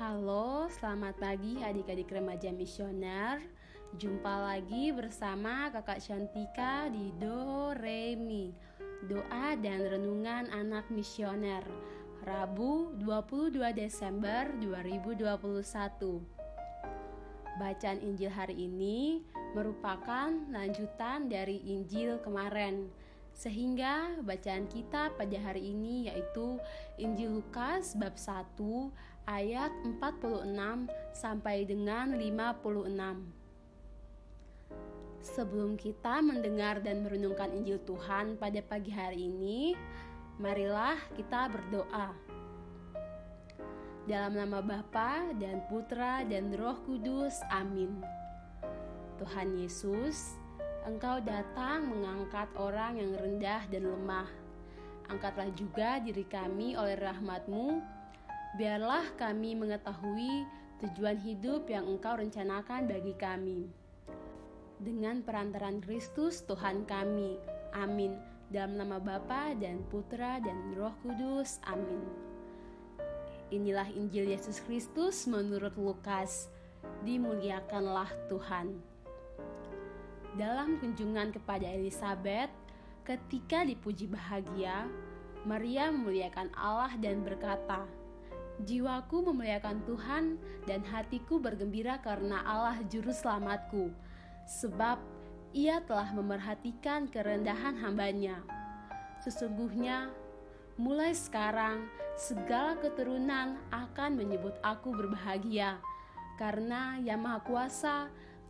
Halo, selamat pagi adik-adik remaja misioner. Jumpa lagi bersama Kakak Shantika di Do Re Mi, Doa dan Renungan Anak Misioner, Rabu 22 Desember 2021. Bacaan Injil hari ini merupakan lanjutan dari Injil kemarin, sehingga bacaan kita pada hari ini yaitu Injil Lukas bab 1 ayat 46 sampai dengan 56. Sebelum kita mendengar dan merenungkan Injil Tuhan pada pagi hari ini, marilah kita berdoa. Dalam nama Bapa dan Putra dan Roh Kudus, amin. Tuhan Yesus, Engkau datang mengangkat orang yang rendah dan lemah. Angkatlah juga diri kami oleh rahmat-Mu, biarlah kami mengetahui tujuan hidup yang Engkau rencanakan bagi kami. Dengan perantaraan Kristus Tuhan kami, amin. Dalam nama Bapa dan Putra dan Roh Kudus, amin. Inilah Injil Yesus Kristus menurut Lukas. Dimuliakanlah Tuhan. Dalam kunjungan kepada Elisabet, ketika dipuji bahagia, Maria memuliakan Allah dan berkata, "Jiwaku memuliakan Tuhan dan hatiku bergembira karena Allah juru selamatku, sebab Ia telah memerhatikan kerendahan hamba-Nya. Sesungguhnya, mulai sekarang segala keturunan akan menyebut aku berbahagia, karena Yang Maha Kuasa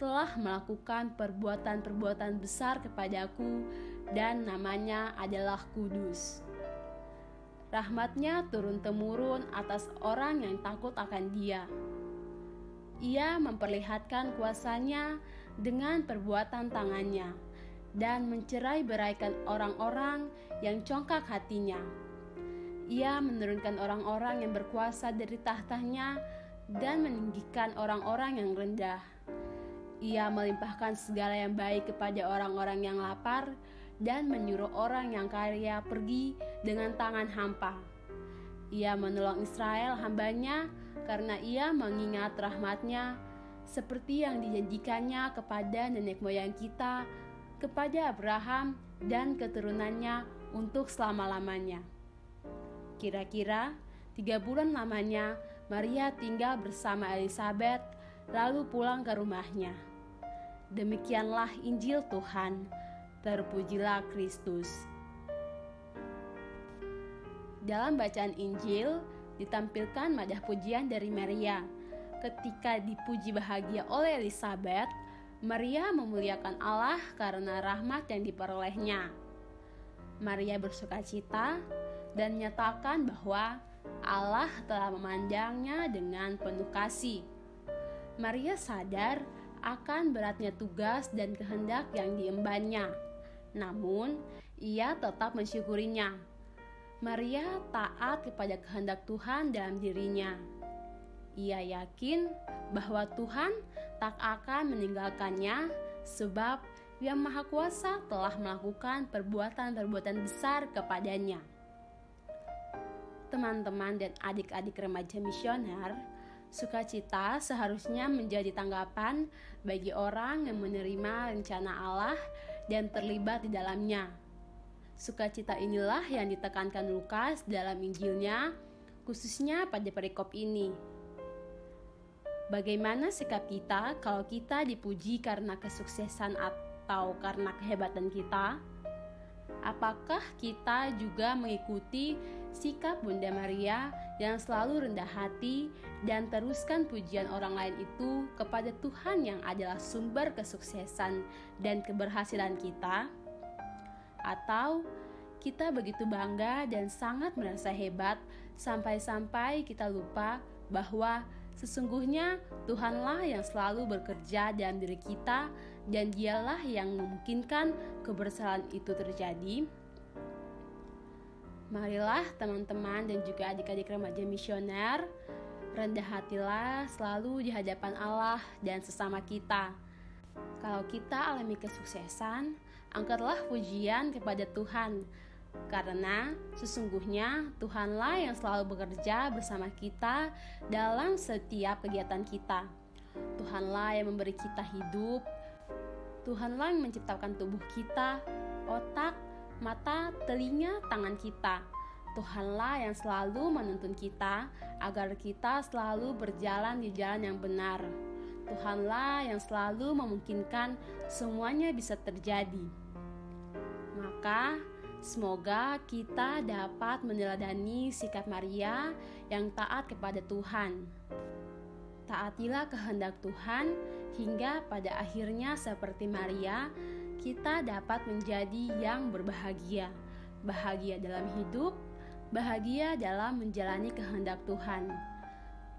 telah melakukan perbuatan-perbuatan besar kepadaku dan namanya adalah kudus. Rahmat-Nya turun-temurun atas orang yang takut akan Dia. Ia memperlihatkan kuasa-Nya dengan perbuatan tangan-Nya dan mencerai-beraikan orang-orang yang congkak hatinya. Ia menurunkan orang-orang yang berkuasa dari tahtanya dan meninggikan orang-orang yang rendah. Ia melimpahkan segala yang baik kepada orang-orang yang lapar dan menyuruh orang yang kaya pergi dengan tangan hampa. Ia menolong Israel hamba-Nya karena Ia mengingat rahmat-Nya seperti yang dijanjikannya kepada nenek moyang kita, kepada Abraham dan keturunannya untuk selama-lamanya." Kira-kira 3 bulan lamanya Maria tinggal bersama Elisabet, lalu pulang ke rumahnya. Demikianlah Injil Tuhan. Terpujilah Kristus. Dalam bacaan Injil ditampilkan madah pujian dari Maria. Ketika dipuji bahagia oleh Elisabet, Maria memuliakan Allah karena rahmat yang diperolehnya. Maria bersukacita dan menyatakan bahwa Allah telah memandangnya dengan penuh kasih. Maria sadar akan beratnya tugas dan kehendak yang diembannya, namun ia tetap mensyukurinya. Maria taat kepada kehendak Tuhan dalam dirinya. Ia yakin bahwa Tuhan tak akan meninggalkannya, sebab Yang Maha Kuasa telah melakukan perbuatan-perbuatan besar kepadanya. Teman-teman dan adik-adik remaja misioner, sukacita seharusnya menjadi tanggapan bagi orang yang menerima rencana Allah dan terlibat di dalamnya. Sukacita inilah yang ditekankan Lukas dalam Injilnya, khususnya pada perikop ini. Bagaimana sikap kita kalau kita dipuji karena kesuksesan atau karena kehebatan kita? Apakah kita juga mengikuti sikap Bunda Maria yang selalu rendah hati dan teruskan pujian orang lain itu kepada Tuhan yang adalah sumber kesuksesan dan keberhasilan kita? Atau kita begitu bangga dan sangat merasa hebat sampai-sampai kita lupa bahwa sesungguhnya Tuhanlah yang selalu bekerja dalam diri kita dan Dialah yang memungkinkan keberhasilan itu terjadi? Marilah teman-teman dan juga adik-adik remaja misioner, rendah hatilah selalu di hadapan Allah dan sesama kita. Kalau kita alami kesuksesan, angkatlah pujian kepada Tuhan, Karena sesungguhnya Tuhanlah yang selalu bekerja bersama kita dalam setiap kegiatan kita. Tuhanlah yang memberi kita hidup. Tuhanlah yang menciptakan tubuh kita, otak, mata, telinga, tangan kita. Tuhanlah yang selalu menuntun kita agar kita selalu berjalan di jalan yang benar. Tuhanlah yang selalu memungkinkan semuanya bisa terjadi. Maka semoga kita dapat meneladani sikap Maria yang taat kepada Tuhan. Taatilah kehendak Tuhan hingga pada akhirnya seperti Maria, kita dapat menjadi yang berbahagia. Bahagia dalam hidup, bahagia dalam menjalani kehendak Tuhan.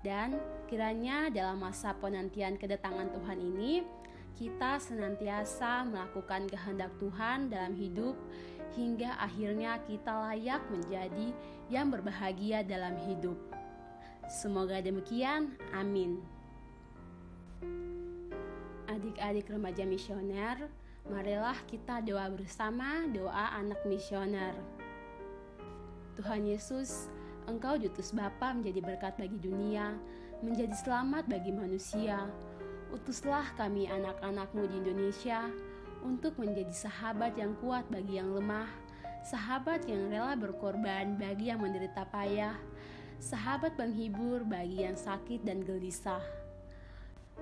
Dan kiranya dalam masa penantian kedatangan Tuhan ini, kita senantiasa melakukan kehendak Tuhan dalam hidup hingga akhirnya kita layak menjadi yang berbahagia dalam hidup. Semoga demikian, amin. Adik-adik remaja misioner, marilah kita doa bersama doa anak misioner. Tuhan Yesus, Engkau diutus Bapa menjadi berkat bagi dunia, menjadi selamat bagi manusia. Utuslah kami anak-anak-Mu di Indonesia untuk menjadi sahabat yang kuat bagi yang lemah, sahabat yang rela berkorban bagi yang menderita payah, sahabat penghibur bagi yang sakit dan gelisah.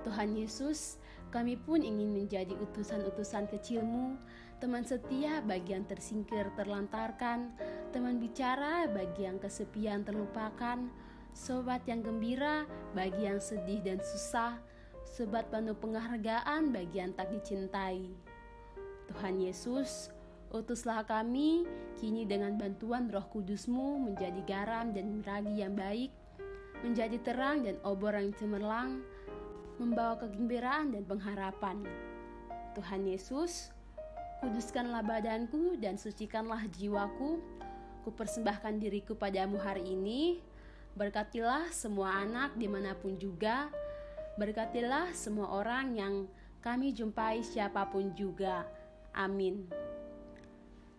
Tuhan Yesus, kami pun ingin menjadi utusan-utusan kecil-Mu, teman setia bagi yang tersingkir terlantarkan, teman bicara bagi yang kesepian terlupakan, sobat yang gembira bagi yang sedih dan susah, sobat penuh penghargaan bagi yang tak dicintai. Tuhan Yesus, utuslah kami kini dengan bantuan Roh Kudus-Mu menjadi garam dan ragi yang baik, menjadi terang dan obor yang cemerlang, membawa kegembiraan dan pengharapan. Tuhan Yesus, kuduskanlah badanku dan sucikanlah jiwaku. Kupersembahkan diriku padamu hari ini. Berkatilah semua anak dimanapun juga. Berkatilah semua orang yang kami jumpai siapapun juga. Amin.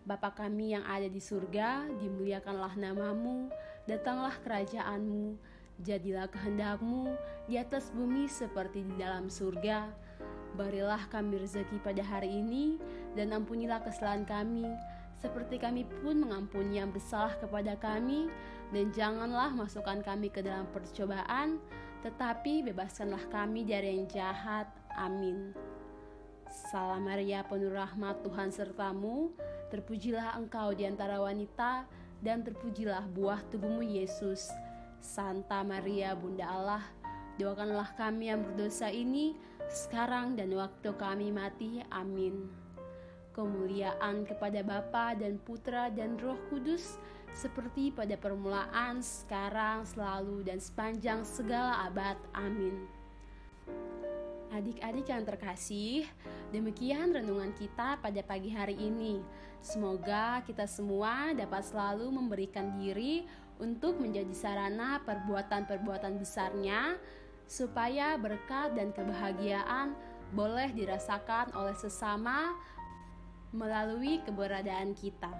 Bapa kami yang ada di surga, dimuliakanlah nama-Mu, datanglah kerajaan-Mu, jadilah kehendak-Mu di atas bumi seperti di dalam surga. Berilah kami rezeki pada hari ini, dan ampunilah kesalahan kami, seperti kami pun mengampuni yang bersalah kepada kami, dan janganlah masukkan kami ke dalam percobaan, tetapi bebaskanlah kami dari yang jahat. Amin. Salam Maria, penuh rahmat, Tuhan sertamu, terpujilah engkau di antara wanita, dan terpujilah buah tubuhmu Yesus. Santa Maria, Bunda Allah, doakanlah kami yang berdosa ini, sekarang dan waktu kami mati. Amin. Kemuliaan kepada Bapa dan Putra dan Roh Kudus, seperti pada permulaan, sekarang, selalu, dan sepanjang segala abad. Amin. Adik-adik yang terkasih, demikian renungan kita pada pagi hari ini. Semoga kita semua dapat selalu memberikan diri untuk menjadi sarana perbuatan-perbuatan besarnya, supaya berkat dan kebahagiaan boleh dirasakan oleh sesama melalui keberadaan kita.